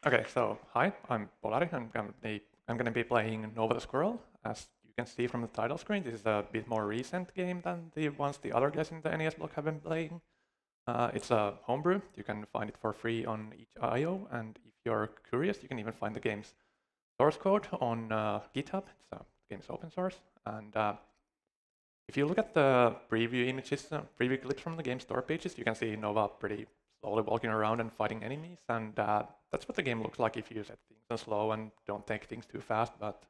Okay, so hi, I'm Polari, and I'm gonna be playing Nova the Squirrel. As you can see from the title screen, this is a bit more recent game than the ones the other guys in the NES block have been playing. It's a homebrew. You can find it for free on itch.io, and if you're curious, you can even find the game's source code on GitHub. The game's open source, and if you look at the preview images, preview clips from the game store pages, you can see Nova pretty slowly walking around and fighting enemies, and that's what the game looks like if you set things on slow and don't take things too fast. But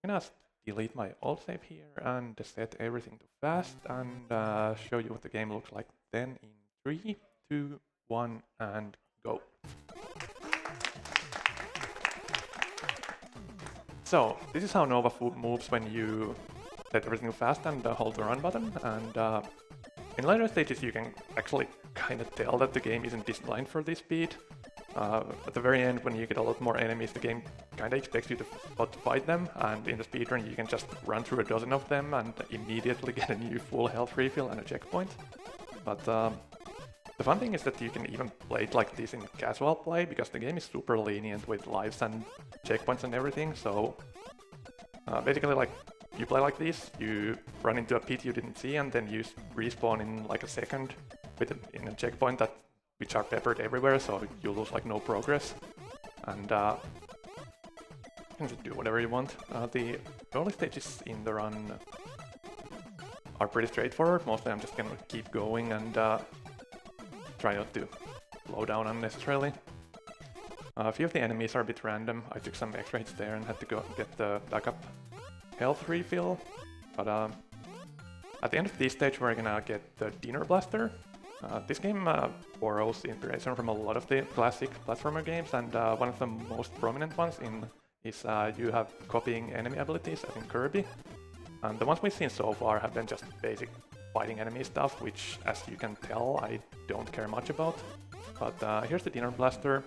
I'm gonna delete my old save here and set everything to fast and show you what the game looks like then in 3, 2, 1, and go. So this is how Nova moves when you set everything fast and hold the run button, and in later stages you can actually kind of tell that the game isn't designed for this speed. At the very end, when you get a lot more enemies, the game kind of expects you to fight them, and in the speedrun you can just run through a dozen of them and immediately get a new full health refill and a checkpoint. But the fun thing is that you can even play it like this in casual play, because the game is super lenient with lives and checkpoints and everything, so basically like you play like this, you run into a pit you didn't see, and then you respawn in like a second in a checkpoint which are peppered everywhere, so you lose like no progress, and you can just do whatever you want. The early stages in the run are pretty straightforward. Mostly I'm just gonna keep going and try not to slow down unnecessarily. A few of the enemies are a bit random. I took some extra hits there and had to go get the backup health refill, but at the end of this stage we're gonna get the Dinner Blaster. This game borrows inspiration from a lot of the classic platformer games, and one of the most prominent ones is you have copying enemy abilities as in Kirby, and the ones we've seen so far have been just basic fighting enemy stuff, which, as you can tell, I don't care much about. But here's the Dinner Blaster.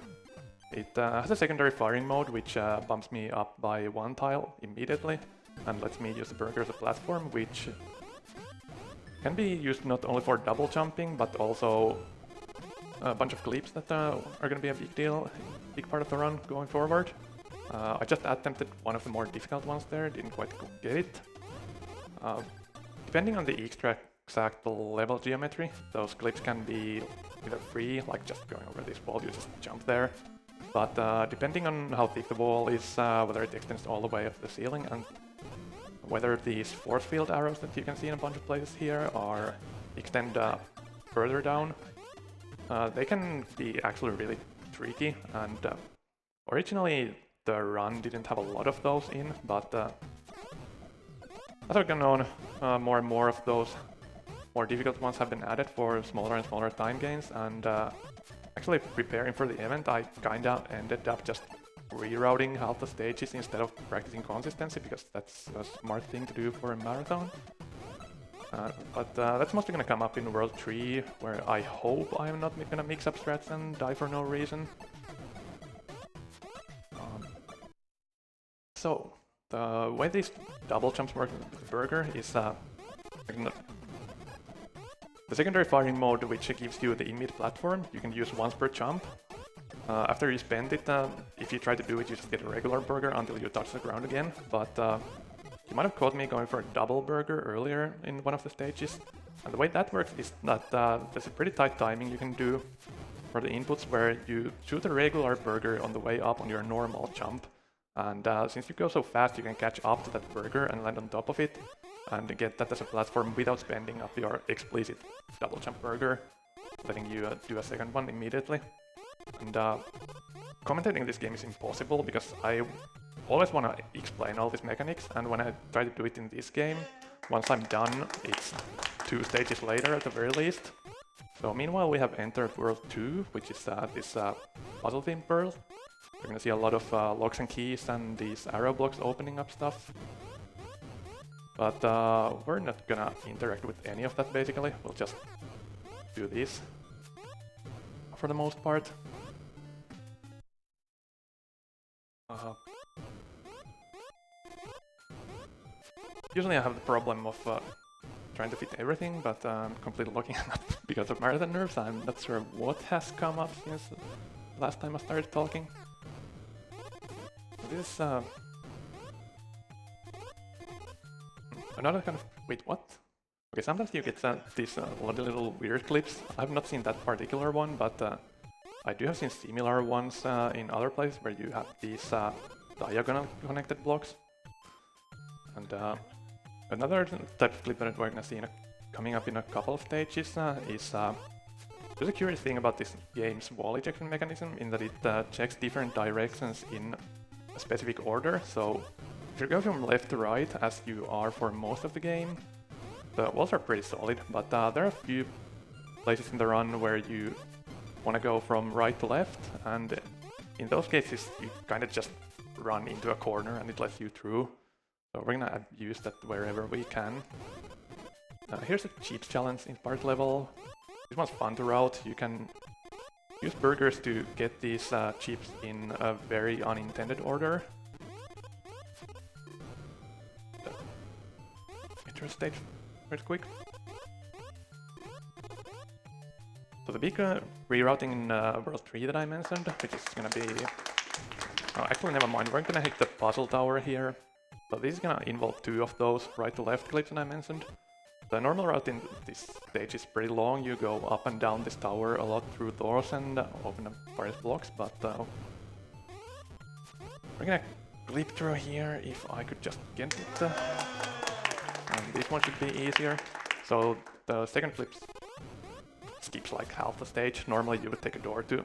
It has a secondary firing mode, which bumps me up by 1 tile immediately and lets me use the burger as a platform, which can be used not only for double jumping, but also a bunch of clips that are going to be a big part of the run going forward. I just attempted one of the more difficult ones there, didn't quite get it. Depending on the exact level geometry, those clips can be either free, like just going over this wall, you just jump there. But depending on how thick the wall is, whether it extends all the way up the ceiling, and whether these force field arrows that you can see in a bunch of places here are extend further down, they can be actually really tricky, and originally the run didn't have a lot of those in, but as I've gone on, more and more of those more difficult ones have been added for smaller and smaller time gains, and actually preparing for the event I kinda ended up just rerouting half the stages instead of practicing consistency, because that's a smart thing to do for a marathon. But that's mostly gonna come up in World 3, where I hope I'm not gonna mix up strats and die for no reason. So, the way these double jumps work with the burger is the secondary firing mode, which gives you the immediate platform, you can use once per jump. After you spend it, if you try to do it, you just get a regular burger until you touch the ground again. But you might have caught me going for a double burger earlier in one of the stages. And the way that works is that there's a pretty tight timing you can do for the inputs, where you shoot a regular burger on the way up on your normal jump. And since you go so fast, you can catch up to that burger and land on top of it, and get that as a platform without spending up your explicit double jump burger, letting you do a second one immediately. And commentating this game is impossible, because I always want to explain all these mechanics, and when I try to do it in this game, once I'm done, it's 2 stages later at the very least. So meanwhile we have entered World 2, which is this puzzle theme world. We're gonna see a lot of locks and keys and these arrow blocks opening up stuff. But we're not gonna interact with any of that basically, we'll just do this for the most part. Usually I have the problem of trying to fit everything, but I'm completely looking at that because of marathon nerves. I'm not sure what has come up since last time I started talking. This is another kind of... Wait, what? Okay, sometimes you get these little weird clips. I've not seen that particular one, but I do have seen similar ones in other places where you have these diagonal connected blocks. And another type of clip that we're gonna see coming up in a couple of stages is there's a curious thing about this game's wall ejection mechanism in that it checks different directions in a specific order. So if you go from left to right, as you are for most of the game, the walls are pretty solid, but there are a few places in the run where you want to go from right to left, and in those cases you kind of just run into a corner and it lets you through. So we're gonna use that wherever we can. Here's a cheat challenge in part level. This one's fun to route. You can use burgers to get these chips in a very unintended order. Intro stage real quick. So the big rerouting in World 3 that I mentioned, which is gonna be... Oh, actually never mind, we're gonna hit the puzzle tower here. So this is gonna involve two of those right to left clips that I mentioned. The normal route in this stage is pretty long. You go up and down this tower a lot through doors and open up various blocks, but we're gonna clip through here if I could just get it. And this one should be easier. So the second clip skips like half the stage. Normally you would take a door to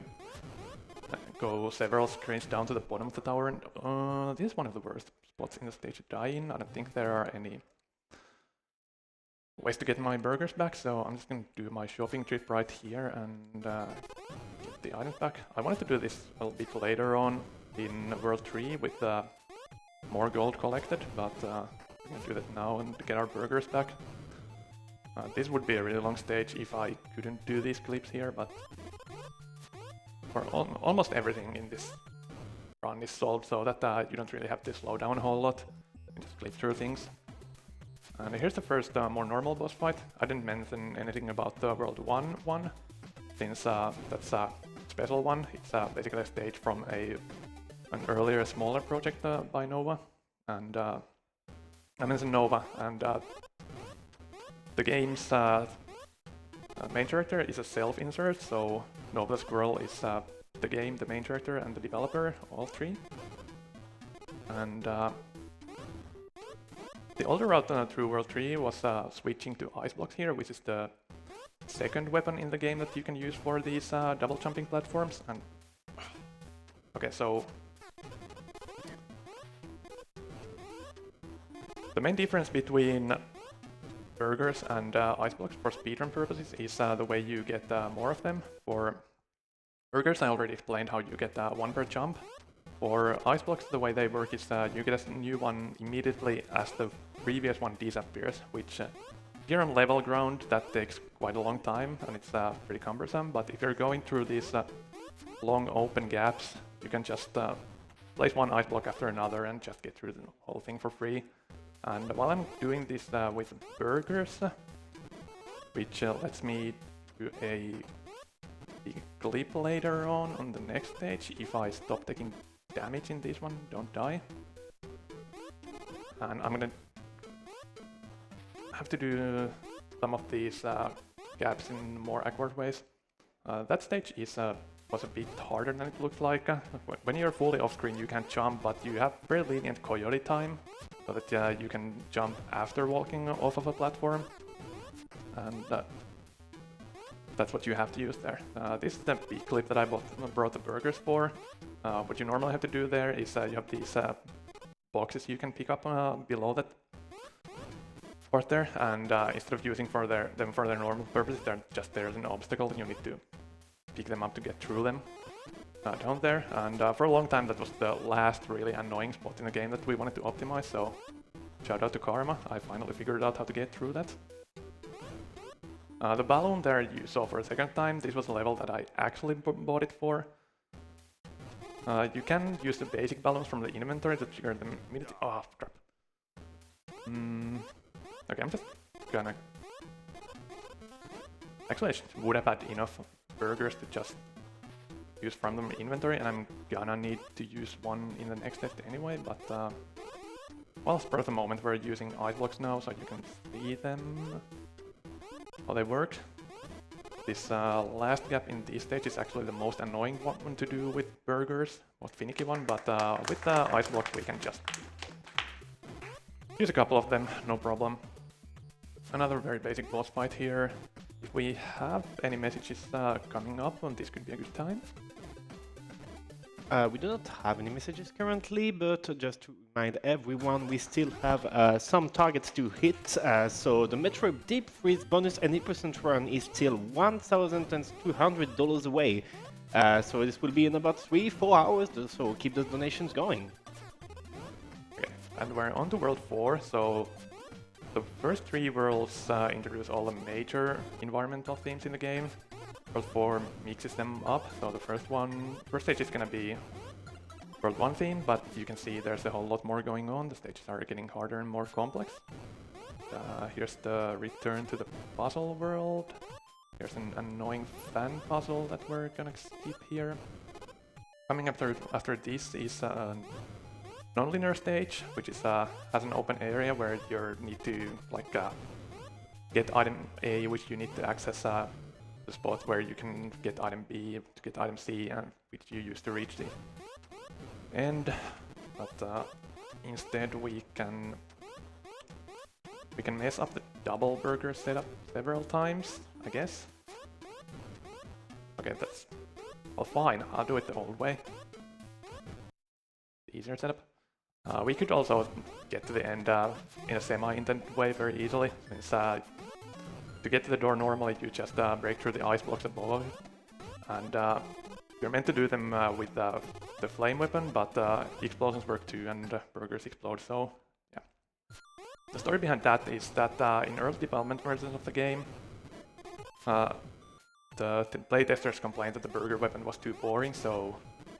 go several screens down to the bottom of the tower, and this is one of the worst spots in the stage to die in. I don't think there are any ways to get my burgers back, so I'm just gonna do my shopping trip right here and get the items back. I wanted to do this a little bit later on in World 3 with more gold collected, but I'm gonna do that now and get our burgers back. This would be a really long stage if I couldn't do these clips here, but for almost everything in this run is solved so that you don't really have to slow down a whole lot. You can just clip through things. And here's the first more normal boss fight. I didn't mention anything about the World 1 one, since that's a special one. It's basically a stage from an earlier smaller project by Nova. And I mentioned Nova, and the game's main character is a self-insert, so Nova Squirrel is the game, the main character, and the developer, all three. And the older route through World 3 was switching to ice blocks here, which is the second weapon in the game that you can use for these double jumping platforms. And okay, so the main difference between burgers and ice blocks for speedrun purposes is the way you get more of them. For burgers, I already explained how you get one per jump. For ice blocks, the way they work is you get a new one immediately as the previous one disappears, which if you're on level ground, that takes quite a long time and it's pretty cumbersome, but if you're going through these long open gaps, you can just place one ice block after another and just get through the whole thing for free. And while I'm doing this with burgers, which lets me do a big clip later on the next stage, if I stop taking damage in this one, don't die. And I'm gonna have to do some of these gaps in more awkward ways. That stage was a bit harder than it looks like. When you're fully off screen you can't jump, but you have very lenient coyote time, so that you can jump after walking off of a platform. And that's what you have to use there. This is the big clip that I brought the burgers for. What you normally have to do there is you have these boxes you can pick up below that part there, and instead of using them for their normal purposes, they're just there as an obstacle, and you need to pick them up to get through them down there. And for a long time that was the last really annoying spot in the game that we wanted to optimize, so shout out to Karma, I finally figured out how to get through that. The balloon there you saw for a second time, this was a level that I actually bought it for. You can use the basic balloons from the inventory to trigger them immediately. Oh, crap. Okay, I'm just gonna... Actually, I would have had enough burgers to just use from the inventory, and I'm gonna need to use one in the next test anyway, but well, spur of the moment, we're using ice blocks now, so you can see them, how they work. This last gap in this stage is actually the most annoying one to do with burgers, most finicky one, but with the ice blocks we can just use a couple of them, no problem. Another very basic boss fight here. If we have any messages coming up, this could be a good time. We do not have any messages currently, but just to remind everyone, we still have some targets to hit. So the Metro Deep Freeze bonus and 8% run is still $1,200 away. So this will be in about 3-4 hours, so keep those donations going. Okay, and we're on to World 4, so the first 3 worlds introduce all the major environmental themes in the game. World 4 mixes them up, so the first stage is gonna be World 1 theme, but you can see there's a whole lot more going on. The stages are getting harder and more complex. Here's the return to the puzzle world. Here's an annoying fan puzzle that we're gonna skip here. Coming after this is a non-linear stage, which is has an open area where you need to like get item A, which you need to access the spots where you can get item B to get item C, and which you use to reach the end. But instead we can mess up the double burger setup several times, I guess. Okay, that's well fine. I'll do it the old way. The easier setup. We could also get to the end in a semi-intended way very easily, since to get to the door normally you just break through the ice blocks above it, and you're meant to do them with the flame weapon, but explosions work too, and burgers explode, so yeah. The story behind that is that in early development versions of the game, the playtesters complained that the burger weapon was too boring, so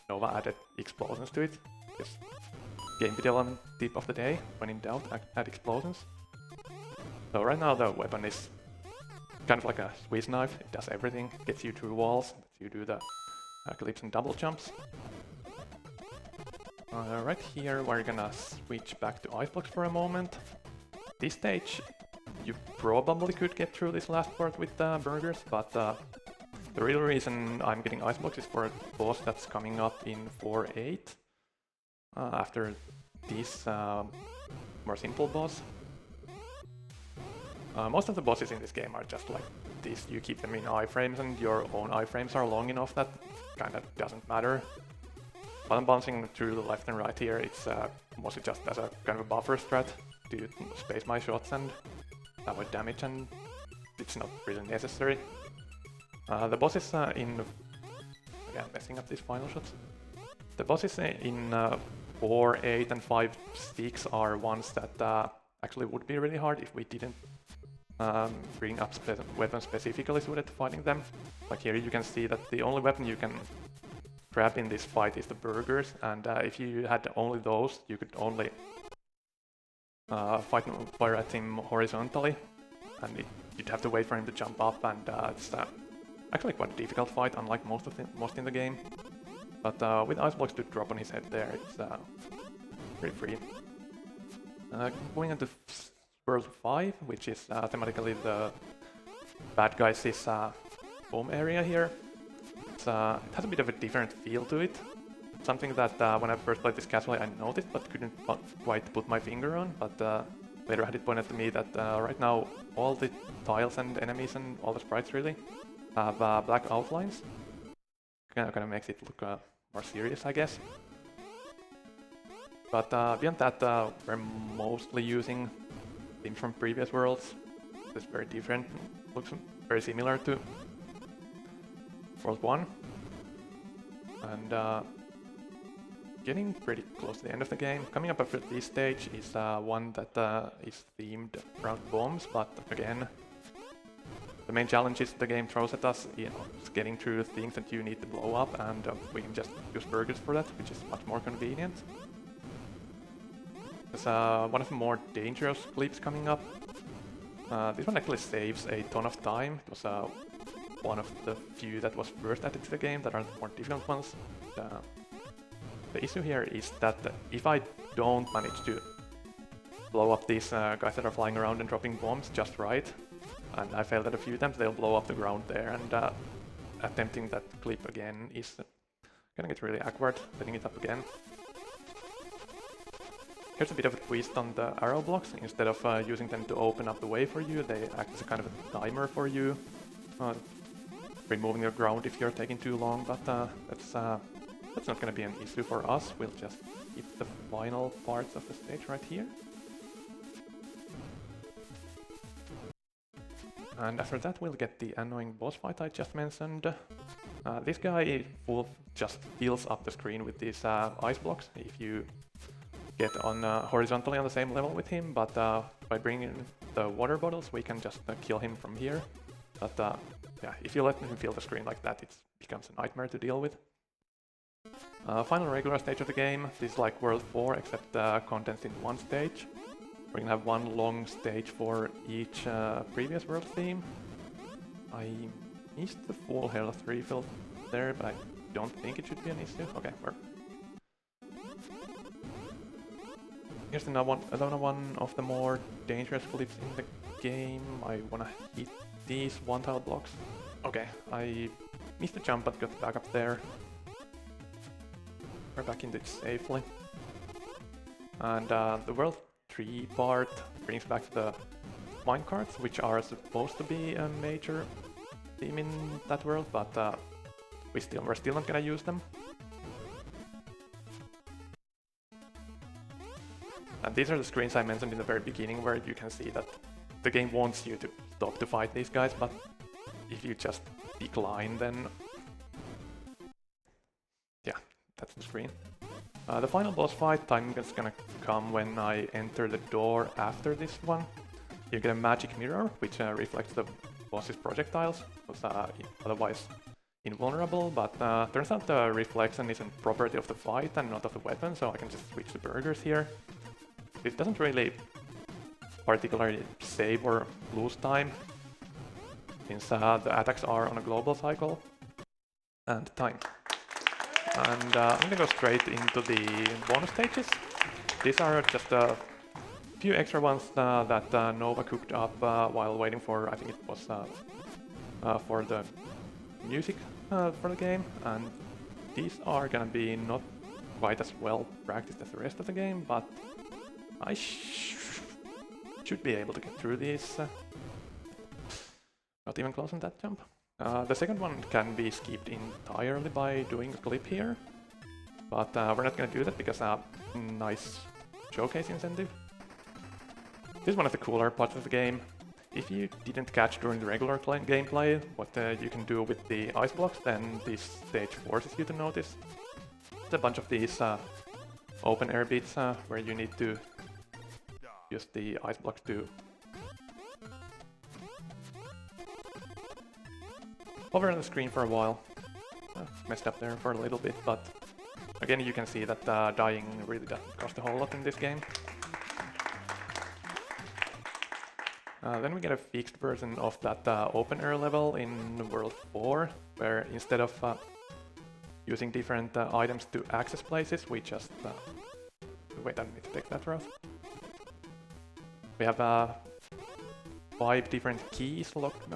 Nova added explosions to it. Just game development tip of the day: when in doubt, add explosions. So right now the weapon is kind of like a Swiss knife. It does everything, gets you through walls, lets you do the clips and double jumps. Right here we're gonna switch back to ice blocks for a moment. This stage you probably could get through this last part with burgers, but the real reason I'm getting ice blocks is for a boss that's coming up in 4-8 after this more simple boss. Most of the bosses in this game are just like this. You keep them in iframes, and your own iframes are long enough that kind of doesn't matter. While I'm bouncing through the left and right here, it's mostly just as a kind of a buffer strat to space my shots and avoid damage, and it's not really necessary. The bosses again, messing up these final shots. The bosses in 4, 8 and 5, 6 are ones that actually would be really hard if we didn't bring up weapons specifically suited to fighting them. Like here you can see that the only weapon you can grab in this fight is the burgers, and if you had only those, you could only fire at him horizontally, and you'd have to wait for him to jump up, and it's actually quite a difficult fight, unlike most in the game. But with ice blocks to drop on his head there, it's pretty free. Going into World 5, which is thematically the bad guys' home area here. It has a bit of a different feel to it. Something that when I first played this casually I noticed but couldn't quite put my finger on, but later had it pointed to me that right now all the tiles and enemies and all the sprites really have black outlines. Kind of makes it look more serious, I guess. But beyond that, we're mostly using themes from previous worlds. It's very different, looks very similar to World 1. And getting pretty close to the end of the game. Coming up after this stage is one that is themed around bombs, but again, the main challenges the game throws at us, is getting through things that you need to blow up, and we can just use burgers for that, which is much more convenient. There's one of the more dangerous clips coming up. This one actually saves a ton of time. It was one of the few that was first added to the game that are the more difficult ones. The issue here is that if I don't manage to blow up these guys that are flying around and dropping bombs just right, and I failed at a few times, they'll blow up the ground there, and attempting that clip again is gonna get really awkward, setting it up again. Here's a bit of a twist on the arrow blocks. Instead of using them to open up the way for you, they act as a kind of a timer for you, removing the ground if you're taking too long, but that's not going to be an issue for us. We'll just keep the final parts of the stage right here. And after that we'll get the annoying boss fight I just mentioned. This guy just fills up the screen with these ice blocks if you get on horizontally on the same level with him, but by bringing the water bottles we can just kill him from here. But yeah, if you let him fill the screen like that, it becomes a nightmare to deal with. Final regular stage of the game. This is like World 4 except condensed in one stage. We're gonna have one long stage for each previous world theme. I missed the full health refill there, but I don't think it should be an issue. Okay, here's another one of the more dangerous clips in the game. I wanna hit these one-tile blocks. Okay, I missed the jump but got back up there. We're back into it safely. And the World 3 part brings back the minecarts, which are supposed to be a major theme in that world, but we're still not gonna use them. And these are the screens I mentioned in the very beginning, where you can see that the game wants you to stop to fight these guys, but if you just decline, then yeah, that's the screen. The final boss fight time is gonna come when I enter the door after this one. You get a magic mirror, which reflects the boss's projectiles, was otherwise invulnerable, but turns out the reflection is a property of the fight and not of the weapon, so I can just switch the burgers here. It doesn't really particularly save or lose time, since the attacks are on a global cycle and time. And I'm gonna go straight into the bonus stages. These are just a few extra ones that Nova cooked up while waiting for, I think it was for the music for the game, and these are gonna be not quite as well practiced as the rest of the game, but I should be able to get through these. Not even close on that jump. The second one can be skipped entirely by doing a clip here, but we're not gonna do that because nice showcase incentive. This is one of the cooler parts of the game. If you didn't catch during the regular gameplay what you can do with the ice blocks, then this stage forces you to notice. There's a bunch of these open air bits where you need to use the ice blocks to hover on the screen for a while. Messed up there for a little bit, but again you can see that dying really doesn't cost a whole lot in this game. Then we get a fixed version of that open air level in World 4, where instead of using different items to access places, we just... wait, I need to take that route. We have 5 different keys locked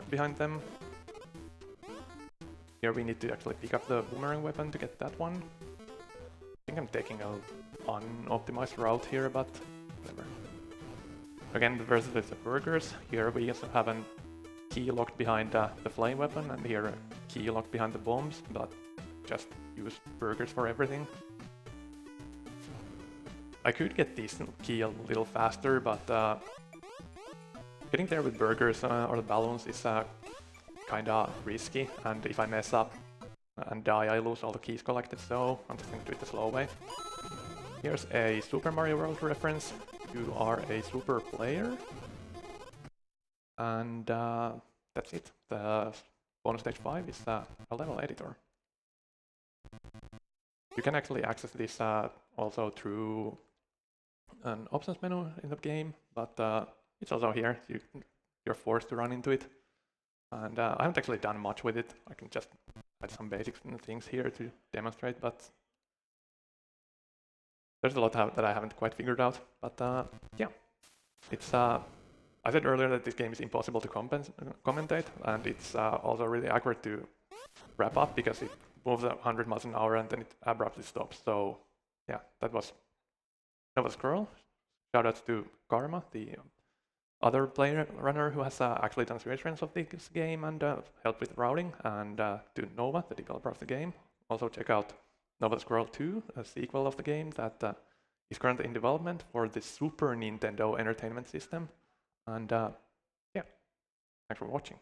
behind them. Here we need to actually pick up the boomerang weapon to get that one. I think I'm taking an unoptimized route here, but whatever. Again, versus the burgers, here we also have a key locked behind the flame weapon, and here a key locked behind the bombs, but just use burgers for everything. I could get this key a little faster, but getting there with burgers or the balloons is kinda risky, and if I mess up and die, I lose all the keys collected, so I'm just gonna do it the slow way. Here's a Super Mario World reference. You are a super player. And that's it. The bonus stage 5 is a level editor. You can actually access this also through an options menu in the game, but it's also here. You're forced to run into it. And I haven't actually done much with it. I can just add some basic things here to demonstrate, but there's a lot that I haven't quite figured out. But yeah, it's I said earlier that this game is impossible to commentate, and it's also really awkward to wrap up because it moves 100 miles an hour and then it abruptly stops. So yeah, that was Squirrel. Shout out to Karma, the other player runner who has actually done speedruns of this game and helped with routing, and to Nova, the developer of the game. Also check out Nova Squirrel 2, a sequel of the game that is currently in development for the Super Nintendo Entertainment System. And yeah, thanks for watching.